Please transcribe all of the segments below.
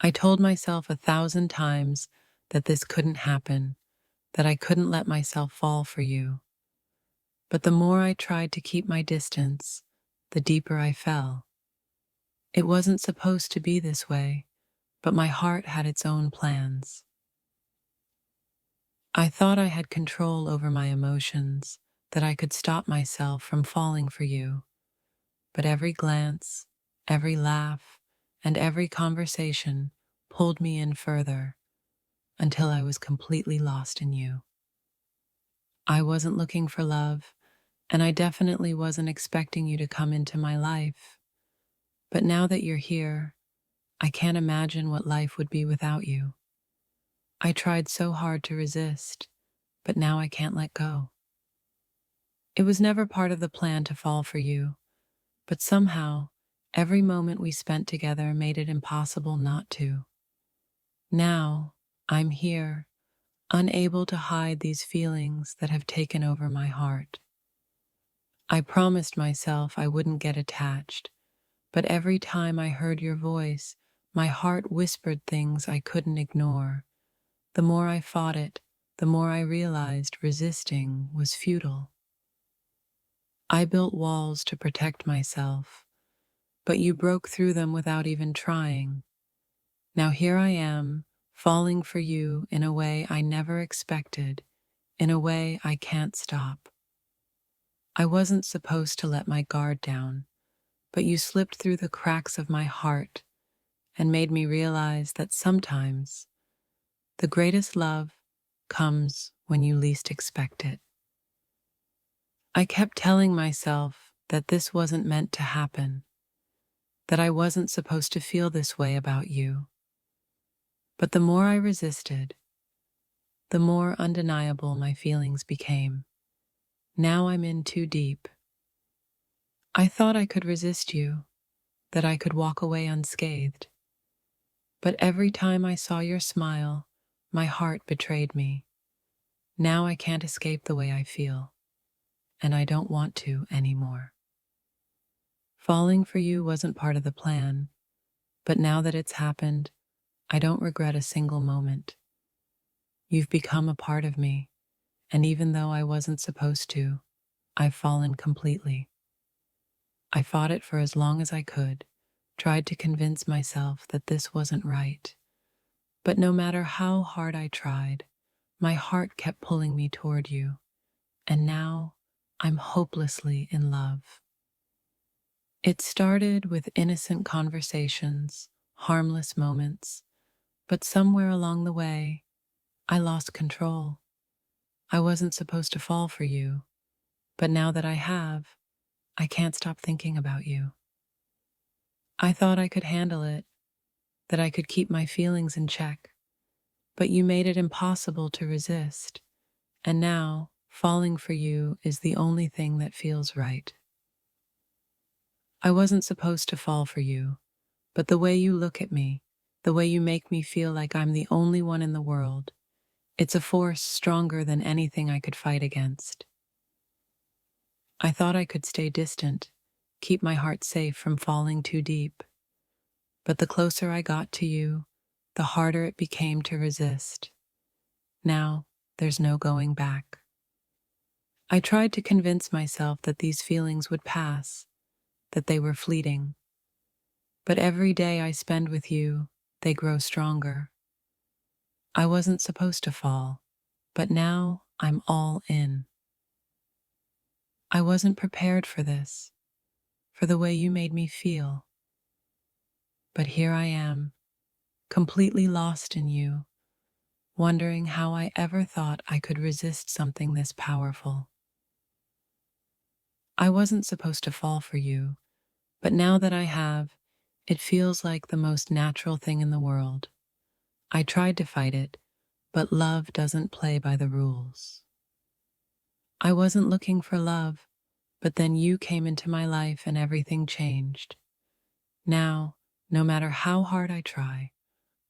I told myself 1,000 times that this couldn't happen, that I couldn't let myself fall for you. But the more I tried to keep my distance, the deeper I fell. It wasn't supposed to be this way, but my heart had its own plans. I thought I had control over my emotions, that I could stop myself from falling for you. But every glance, every laugh, and every conversation pulled me in further until I was completely lost in you. I wasn't looking for love, and I definitely wasn't expecting you to come into my life. But now that you're here, I can't imagine what life would be without you. I tried so hard to resist, but now I can't let go. It was never part of the plan to fall for you, but somehow, every moment we spent together made it impossible not to. Now, I'm here, unable to hide these feelings that have taken over my heart. I promised myself I wouldn't get attached, but every time I heard your voice, my heart whispered things I couldn't ignore. The more I fought it, the more I realized resisting was futile. I built walls to protect myself, but you broke through them without even trying. Now here I am, falling for you in a way I never expected, in a way I can't stop. I wasn't supposed to let my guard down, but you slipped through the cracks of my heart and made me realize that sometimes the greatest love comes when you least expect it. I kept telling myself that this wasn't meant to happen, that I wasn't supposed to feel this way about you. But the more I resisted, the more undeniable my feelings became. Now I'm in too deep. I thought I could resist you, that I could walk away unscathed. But every time I saw your smile, my heart betrayed me. Now I can't escape the way I feel, and I don't want to anymore. Falling for you wasn't part of the plan, but now that it's happened, I don't regret a single moment. You've become a part of me, and even though I wasn't supposed to, I've fallen completely. I fought it for as long as I could, tried to convince myself that this wasn't right. But no matter how hard I tried, my heart kept pulling me toward you, and now I'm hopelessly in love. It started with innocent conversations, harmless moments, but somewhere along the way, I lost control. I wasn't supposed to fall for you, but now that I have, I can't stop thinking about you. I thought I could handle it, that I could keep my feelings in check, but you made it impossible to resist, and now falling for you is the only thing that feels right. I wasn't supposed to fall for you, but the way you look at me, the way you make me feel like I'm the only one in the world, it's a force stronger than anything I could fight against. I thought I could stay distant, keep my heart safe from falling too deep. But the closer I got to you, the harder it became to resist. Now, there's no going back. I tried to convince myself that these feelings would pass, that they were fleeting. But every day I spend with you, they grow stronger. I wasn't supposed to fall, but now I'm all in. I wasn't prepared for this, for the way you made me feel. But here I am, completely lost in you, wondering how I ever thought I could resist something this powerful. I wasn't supposed to fall for you, but now that I have, it feels like the most natural thing in the world. I tried to fight it, but love doesn't play by the rules. I wasn't looking for love, but then you came into my life and everything changed. Now, no matter how hard I try,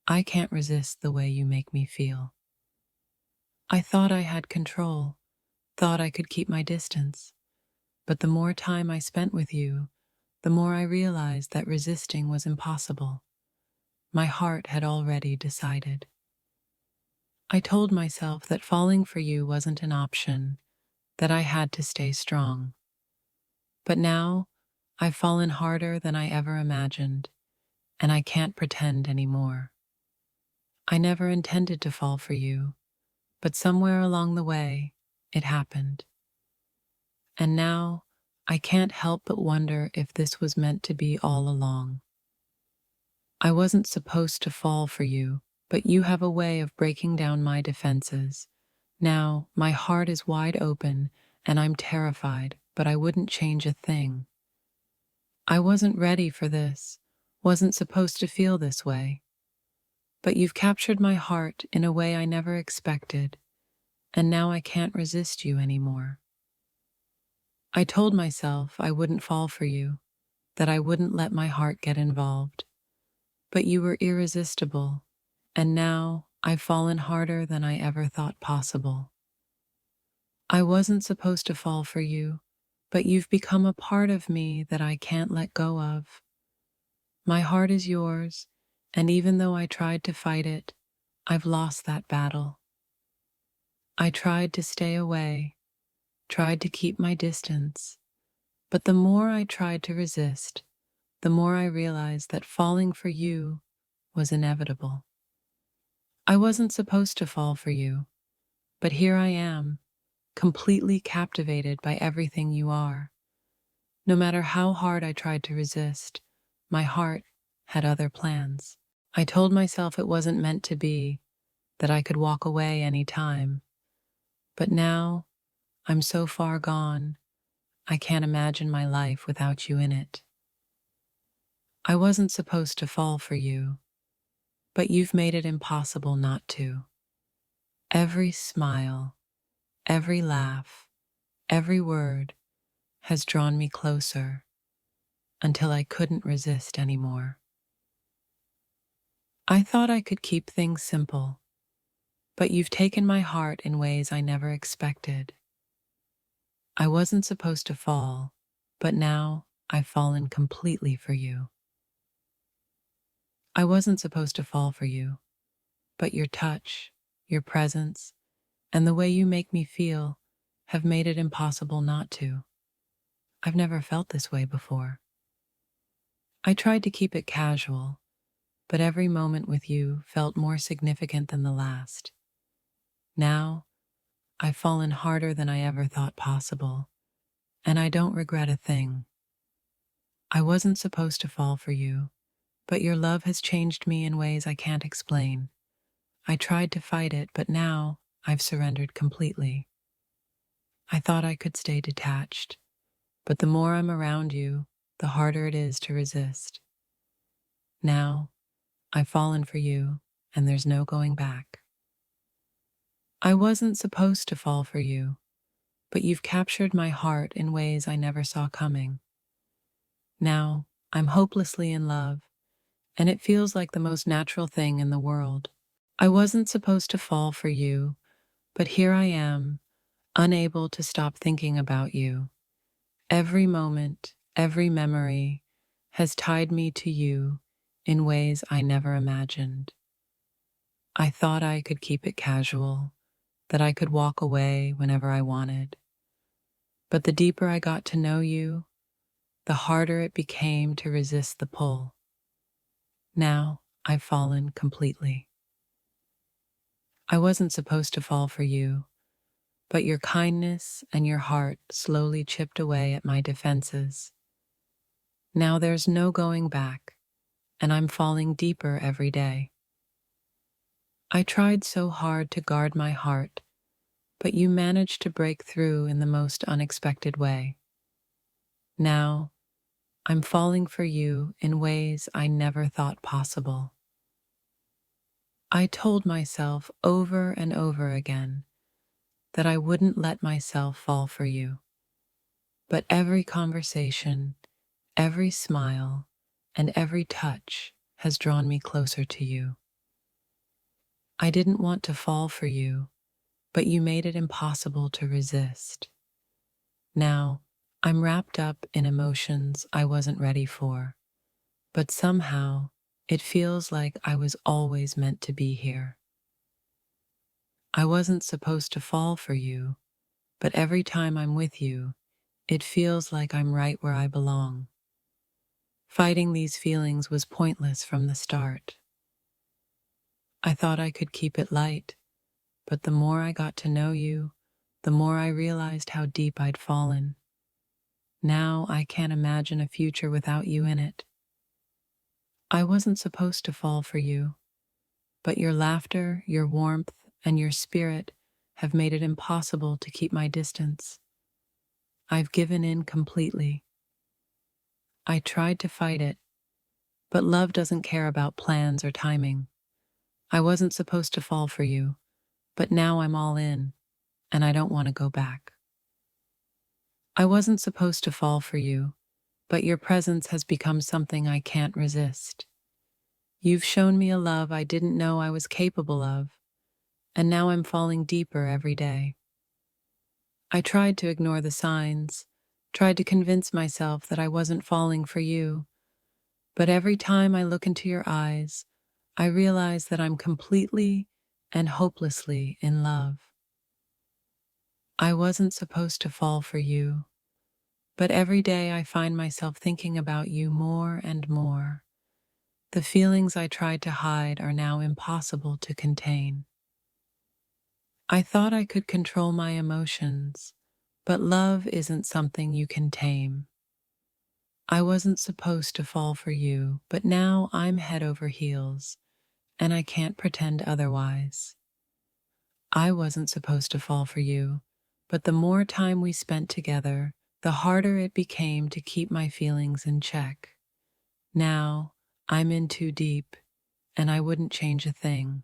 I can't resist the way you make me feel. I thought I had control, thought I could keep my distance, but the more time I spent with you, the more I realized that resisting was impossible. my heart had already decided. I told myself that falling for you wasn't an option, that I had to stay strong. But now, I've fallen harder than I ever imagined, and I can't pretend anymore. I never intended to fall for you, but somewhere along the way, it happened. And now, I can't help but wonder if this was meant to be all along. I wasn't supposed to fall for you, but you have a way of breaking down my defenses. Now, my heart is wide open, and I'm terrified, but I wouldn't change a thing. I wasn't ready for this, wasn't supposed to feel this way. But you've captured my heart in a way I never expected, and now I can't resist you anymore. I told myself I wouldn't fall for you, that I wouldn't let my heart get involved. But you were irresistible, and now I've fallen harder than I ever thought possible. I wasn't supposed to fall for you, but you've become a part of me that I can't let go of. My heart is yours, and even though I tried to fight it, I've lost that battle. I tried to stay away, tried to keep my distance, but the more I tried to resist, the more I realized that falling for you was inevitable. I wasn't supposed to fall for you, but here I am, completely captivated by everything you are. No matter how hard I tried to resist, my heart had other plans. I told myself it wasn't meant to be, that I could walk away any time. But now, I'm so far gone, I can't imagine my life without you in it. I wasn't supposed to fall for you, but you've made it impossible not to. Every smile, every laugh, every word has drawn me closer until I couldn't resist anymore. I thought I could keep things simple, but you've taken my heart in ways I never expected. I wasn't supposed to fall, but now I've fallen completely for you. I wasn't supposed to fall for you, but your touch, your presence, and the way you make me feel have made it impossible not to. I've never felt this way before. I tried to keep it casual, but every moment with you felt more significant than the last. Now, I've fallen harder than I ever thought possible, and I don't regret a thing. I wasn't supposed to fall for you, but your love has changed me in ways I can't explain. I tried to fight it, but now I've surrendered completely. I thought I could stay detached, but the more I'm around you, the harder it is to resist. Now, I've fallen for you, and there's no going back. I wasn't supposed to fall for you, but you've captured my heart in ways I never saw coming. Now, I'm hopelessly in love, and it feels like the most natural thing in the world. I wasn't supposed to fall for you, but here I am, unable to stop thinking about you. Every moment, every memory has tied me to you in ways I never imagined. I thought I could keep it casual, that I could walk away whenever I wanted. But the deeper I got to know you, the harder it became to resist the pull. Now, I've fallen completely. I wasn't supposed to fall for you, but your kindness and your heart slowly chipped away at my defenses. Now there's no going back, and I'm falling deeper every day. I tried so hard to guard my heart, but you managed to break through in the most unexpected way. Now, I'm falling for you in ways I never thought possible. I told myself over and over again that I wouldn't let myself fall for you. But every conversation, every smile, and every touch has drawn me closer to you. I didn't want to fall for you, but you made it impossible to resist. Now, I'm wrapped up in emotions I wasn't ready for, but somehow It feels like I was always meant to be here. I wasn't supposed to fall for you, but every time I'm with you, it feels like I'm right where I belong. Fighting these feelings was pointless from the start. I thought I could keep it light, but the more I got to know you, the more I realized how deep I'd fallen. Now I can't imagine a future without you in it. I wasn't supposed to fall for you, but your laughter, your warmth, and your spirit have made it impossible to keep my distance. I've given in completely. I tried to fight it, but love doesn't care about plans or timing. I wasn't supposed to fall for you, but now I'm all in, and I don't want to go back. I wasn't supposed to fall for you, but your presence has become something I can't resist. You've shown me a love I didn't know I was capable of, and now I'm falling deeper every day. I tried to ignore the signs, tried to convince myself that I wasn't falling for you, but every time I look into your eyes, I realize that I'm completely and hopelessly in love. I wasn't supposed to fall for you, but every day I find myself thinking about you more and more. The feelings I tried to hide are now impossible to contain. I thought I could control my emotions, but love isn't something you can tame. I wasn't supposed to fall for you, but now I'm head over heels, and I can't pretend otherwise. I wasn't supposed to fall for you, but the more time we spent together, the harder it became to keep my feelings in check. Now, I'm in too deep, and I wouldn't change a thing.